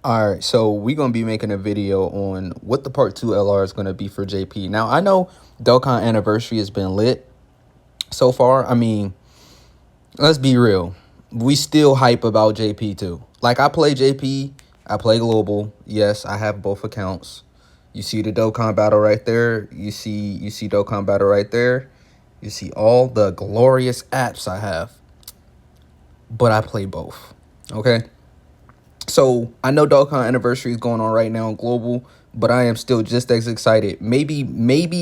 All right, so we're gonna be making a video on what the part two LR is gonna be for JP. Now I know Dokkan anniversary has been lit so far. I mean, let's be real. We still hype about JP too. Like I play JP, I play global. Yes, I have both accounts. You see the Dokkan battle right there. You see Dokkan battle right there. You see all the glorious apps I have. But I play both. Okay? So I know Dokkan anniversary is going on right now on global, but I am still just as excited. Maybe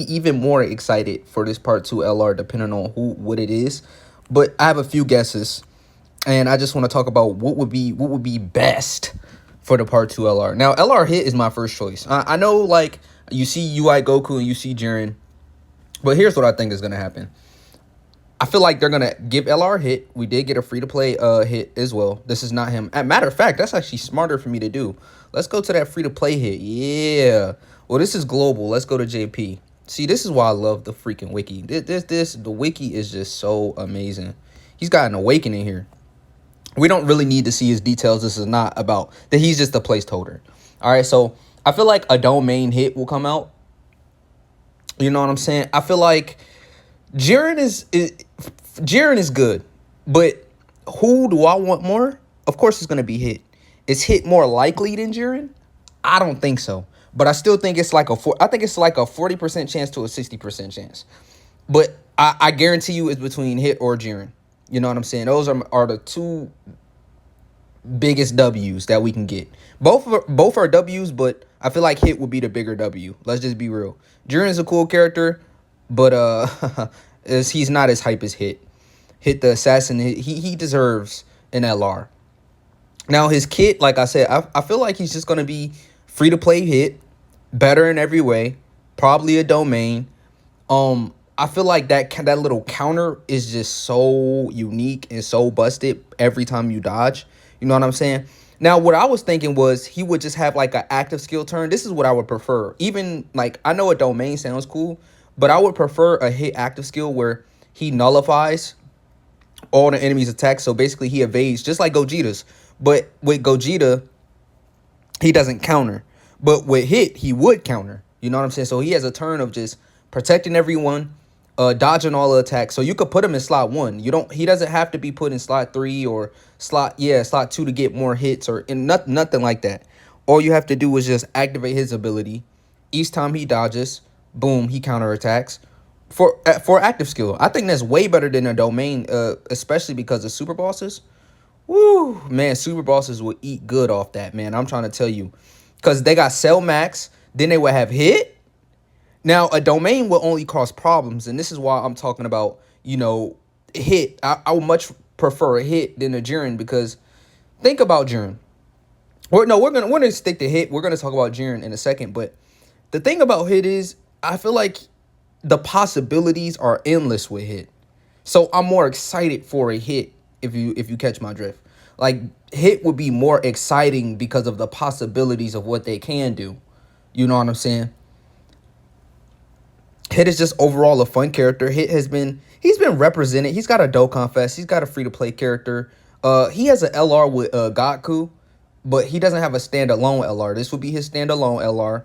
even more excited for this part two LR, depending on what it is. But I have a few guesses, and I just want to talk about what would be best for the part two LR. Now LR hit is my first choice. I know like you see UI Goku and you see Jiren, but here's what I think is gonna happen. I feel like they're gonna give LR hit. We did get a free to play hit as well. This is not him. As matter of fact, that's actually smarter for me to do. Let's go to that free to play hit. Yeah. Well, this is global. Let's go to JP. See, this is why I love the freaking wiki. The wiki is just so amazing. He's got an awakening here. We don't really need to see his details. This is not about that. He's just a placeholder. All right. So I feel like a domain hit will come out. You know what I'm saying? I feel like Jiren is good, but who do I want more? Of course, it's gonna be Hit. Is Hit more likely than Jiren? I don't think so, but I still think it's like I think it's like a 40% chance to a 60% chance. But I guarantee you, it's between Hit or Jiren. You know what I'm saying? Those are the two biggest W's that we can get. Both are W's, but I feel like Hit would be the bigger W. Let's just be real. Jiren is a cool character, but he's not as hype as Hit. Hit the assassin. He deserves an LR. Now his kit, like I said, I feel like he's just gonna be free to play Hit, better in every way, probably a domain. I feel like that little counter is just so unique and so busted every time you dodge. You know what I'm saying? Now, what I was thinking was he would just have like an active skill turn. This is what I would prefer. Even like I know a domain sounds cool, but I would prefer a Hit active skill where he nullifies all the enemy's attacks. So basically he evades just like Gogeta's. But with Gogeta, he doesn't counter. But with Hit, he would counter. You know what I'm saying? So he has a turn of just protecting everyone, dodging all the attacks. So you could put him in slot 1. He doesn't have to be put in slot 3 or slot 2 to get more hits or nothing like that. All you have to do is just activate his ability. Each time he dodges, boom, he counterattacks for active skill. I think that's way better than a domain, especially because of super bosses. Woo, man, super bosses will eat good off that, man. I'm trying to tell you. Because they got Cell Max, then they will have Hit. Now, a domain will only cause problems, and this is why I'm talking about, Hit. I would much prefer a Hit than a Jiren, because think about Jiren. We're gonna stick to Hit. We're gonna talk about Jiren in a second, but the thing about Hit is I feel like the possibilities are endless with Hit. So I'm more excited for a Hit if you catch my drift. Like Hit would be more exciting because of the possibilities of what they can do. You know what I'm saying? Hit is just overall a fun character. He's been represented. He's got a Dokkan Fest. He's got a free to play character. He has an LR with Goku, but he doesn't have a standalone LR. This would be his standalone LR.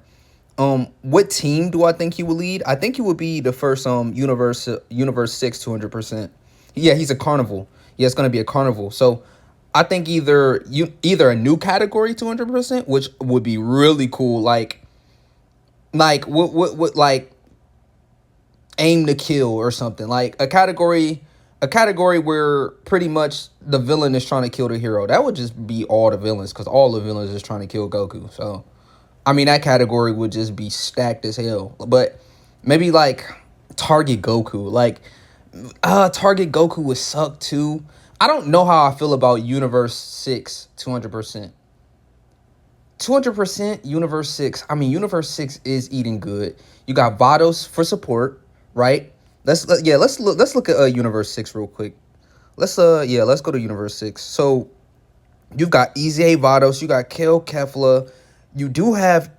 What team do I think he would lead? I think he would be the first universe 6 200%. Yeah, he's a carnival. Yeah, it's gonna be a carnival. So I think either a new category 200%, which would be really cool. What like aim to kill or something, like a category where pretty much the villain is trying to kill the hero. That would just be all the villains, because all the villains is trying to kill Goku. So I mean, that category would just be stacked as hell. But maybe like target Goku. Target Goku would suck too. I don't know how I feel about Universe 6 200%. 200% Universe 6. I mean, Universe 6 is eating good. You got Vados for support, right? Let's look at Universe 6 real quick. Let's go to Universe 6. So you've got Easy Vados, you got Kale Kefla, you do have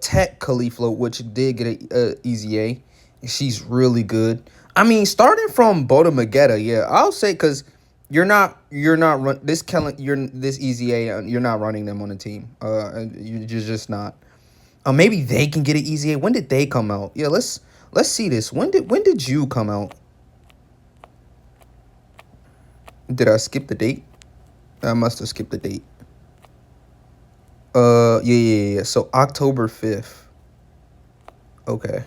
Tech Caulifla, which did get a Easy A. She's really good. I mean, starting from Boda Magetta, yeah, I'll say, because You're not run this Kellen. You're this easy A. You're not running them on the team. You're just not. Maybe they can get an easy A. When did they come out? Yeah, let's see this. When did you come out? Did I skip the date? I must have skipped the date. Yeah. So October 5th. Okay.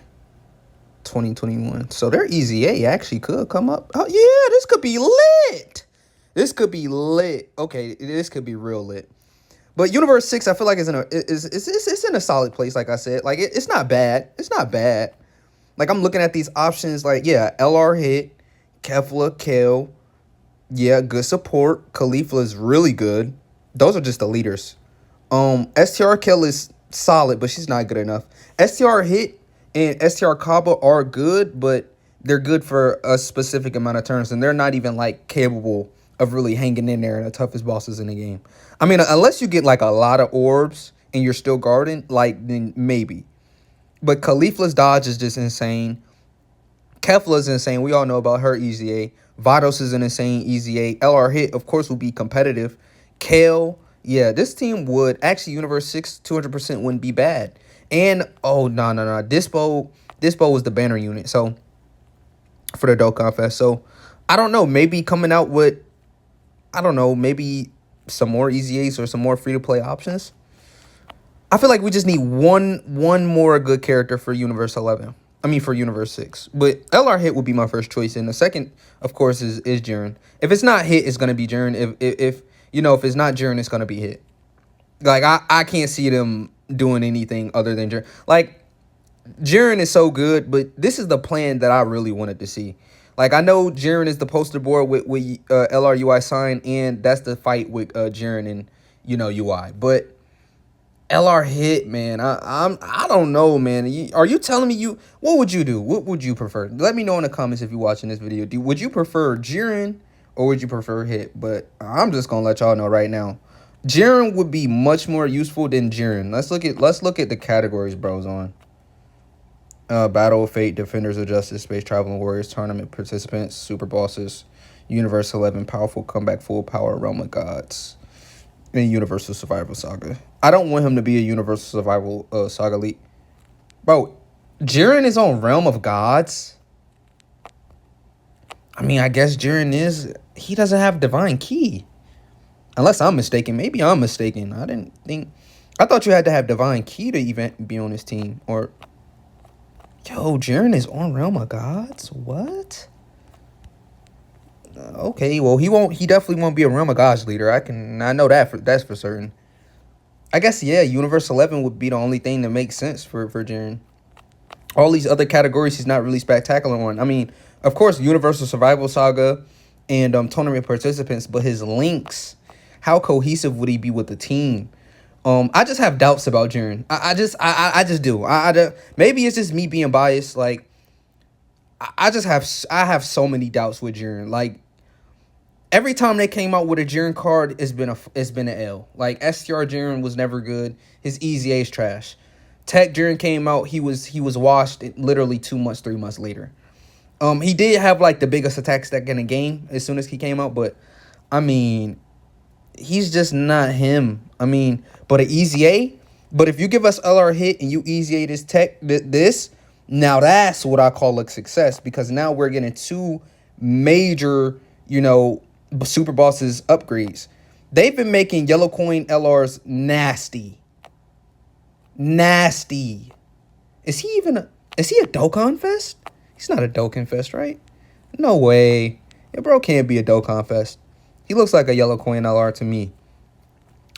2021. So their easy A actually could come up. Oh yeah, this could be lit. This could be lit. Okay, this could be real lit. But Universe 6, I feel like it's in a solid place. Like I said, like it's not bad. It's not bad. Like I'm looking at these options. Like yeah, LR hit, Kefla, Kale. Yeah, good support. Khalifa is really good. Those are just the leaders. STR Kill is solid, but she's not good enough. STR Hit and STR Kaba are good, but they're good for a specific amount of turns, and they're not even like capable of really hanging in there in the toughest bosses in the game. I mean, unless you get like a lot of orbs and you're still guarding, like then maybe. But Khalifa's dodge is just insane. Kefla's insane. We all know about her easy A. Vados is an insane easy A. LR Hit, of course, will be competitive. Kale, yeah, this team would actually Universe 6 200% wouldn't be bad. And oh no. Dispo was the banner unit. So for the Dokkan Fest. So I don't know, maybe coming out with maybe some more easy A's or some more free to play options. I feel like we just need one more good character for Universe 11. I mean for Universe 6. But LR Hit would be my first choice. And the second, of course, is Jiren. If it's not Hit, it's gonna be Jiren. If it's not Jiren, it's gonna be Hit. Like I can't see them doing anything other than Jiren. Like Jiren is so good, but this is the plan that I really wanted to see. Like I know Jiren is the poster board with LR UI sign, and that's the fight with Jiren and UI. But LR Hit, man, I don't know, man. Are you telling me what would you do? What would you prefer? Let me know in the comments if you're watching this video. Would you prefer Jiren or would you prefer Hit? But I'm just gonna let y'all know right now. Jiren would be much more useful than Jiren. Let's look at the categories bro's on. Battle of Fate, Defenders of Justice, Space Traveling Warriors, Tournament Participants, Super Bosses, Universe 11, Powerful Comeback, Full Power, Realm of Gods, and Universal Survival Saga. I don't want him to be a Universal Survival Saga Elite. Bro, Jiren is on Realm of Gods. I mean, I guess Jiren is... He doesn't have Divine Key. Unless I'm mistaken. Maybe I'm mistaken. I thought you had to have Divine Key to even be on this team. Or... Yo, Jiren is on Realm of Gods? What? Okay, well, he definitely won't be a Realm of Gods leader. I know that's for certain. I guess, yeah, Universe 11 would be the only thing that makes sense for Jiren. All these other categories he's not really spectacular on. I mean, of course, Universal Survival Saga and Tournament Participants, but his links, how cohesive would he be with the team? I just have doubts about Jiren. I just do. Maybe it's just me being biased. Like, I have so many doubts with Jiren. Like, every time they came out with a Jiren card, it's been an L. Like STR Jiren was never good. His easy A's trash. Tech Jiren came out, he was washed literally 2 months, 3 months later. He did have like the biggest attack stack in the game as soon as he came out, but I mean, he's just not him. I mean, but an easy A. But if you give us LR Hit and you easy A this tech now that's what I call a success, because now we're getting 2 major, Super Bosses upgrades. They've been making Yellow Coin LRs nasty. Nasty. Is he a Dokkan Fest? He's not a Dokkan Fest, right? No way. Yeah, bro can't be a Dokkan Fest. He looks like a Yellow Coin LR to me.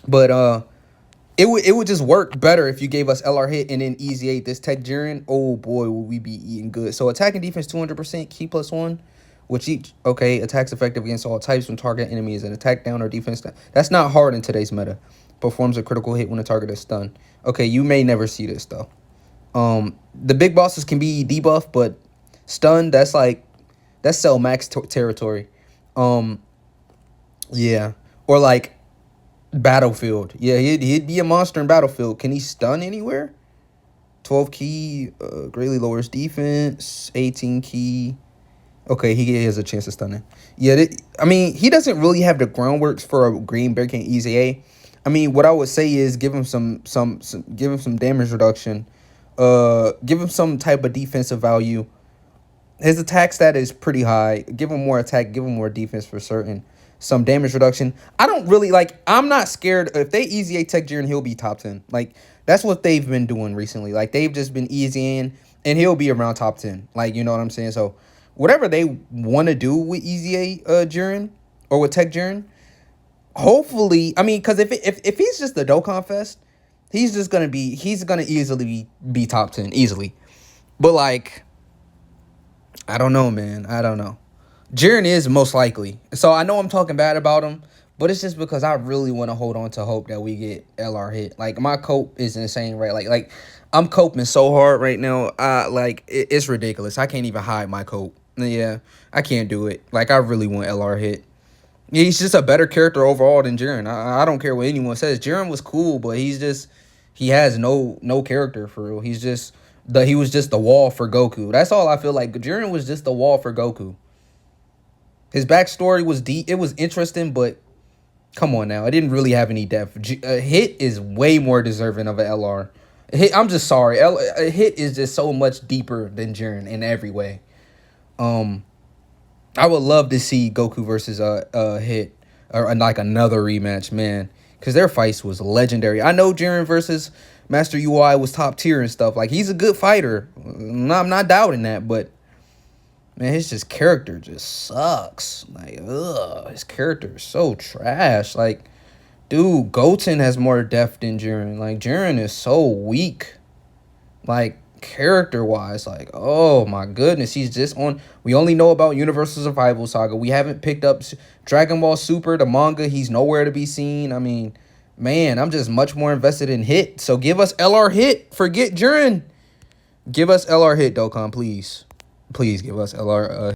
But it would just work better if you gave us LR Hit and then easy 8 this Tech Jiren. Oh boy, would we be eating good. So attack and defense 200%, key +1. Which each, okay, attacks effective against all types when target enemy is an attack down or defense down. That's not hard in today's meta. Performs a critical hit when a target is stunned. Okay, you may never see this, though. The big bosses can be debuff, but stunned, that's cell max territory. Yeah. Or like Battlefield. Yeah, he'd be a monster in Battlefield. Can he stun anywhere? 12 key, greatly lowers defense. 18 key. Okay, he has a chance of stunning. Yeah, I mean, he doesn't really have the groundworks for a green break and easy A. I mean, what I would say is give him some give him some damage reduction. Give him some type of defensive value. His attack stat is pretty high. Give him more attack, give him more defense for certain. Some damage reduction. I don't really like. I'm not scared if they easy A tech Jiren, he'll be top 10. Like that's what they've been doing recently. Like they've just been easy in, and he'll be around top 10. Like you know what I'm saying. So whatever they want to do with easy A Jiren or with tech Jiren, hopefully. I mean, because if he's just the Dokkan Fest, he's gonna easily be top 10 easily. But like I don't know, man. I don't know. Jiren is most likely. So I know I'm talking bad about him, but it's just because I really want to hold on to hope that we get LR hit. Like my cope is insane, right? Like I'm coping so hard right now. It's ridiculous. I can't even hide my cope. Yeah, I can't do it. Like I really want LR hit. He's just a better character overall than Jiren. I don't care what anyone says. Jiren was cool, but he has no character for real. He was just the wall for Goku. That's all I feel like. Jiren was just the wall for Goku. His backstory was deep. It was interesting, but come on now, it didn't really have any depth. Hit is way more deserving of an LR. I'm just sorry. Hit is just so much deeper than Jiren in every way. I would love to see Goku versus Hit or like another rematch, man, because their fights was legendary. I know Jiren versus Master UI was top tier and stuff. Like he's a good fighter. I'm not doubting that, but man, his just character just sucks. Like, his character is so trash. Like, dude, Goten has more depth than Jiren. Like, Jiren is so weak. Like, character-wise. Like, oh my goodness. He's just on... We only know about Universal Survival Saga. We haven't picked up Dragon Ball Super, the manga. He's nowhere to be seen. I mean, man, I'm just much more invested in Hit. So give us LR Hit. Forget Jiren. Give us LR Hit, Dokkan, please. Please give us LR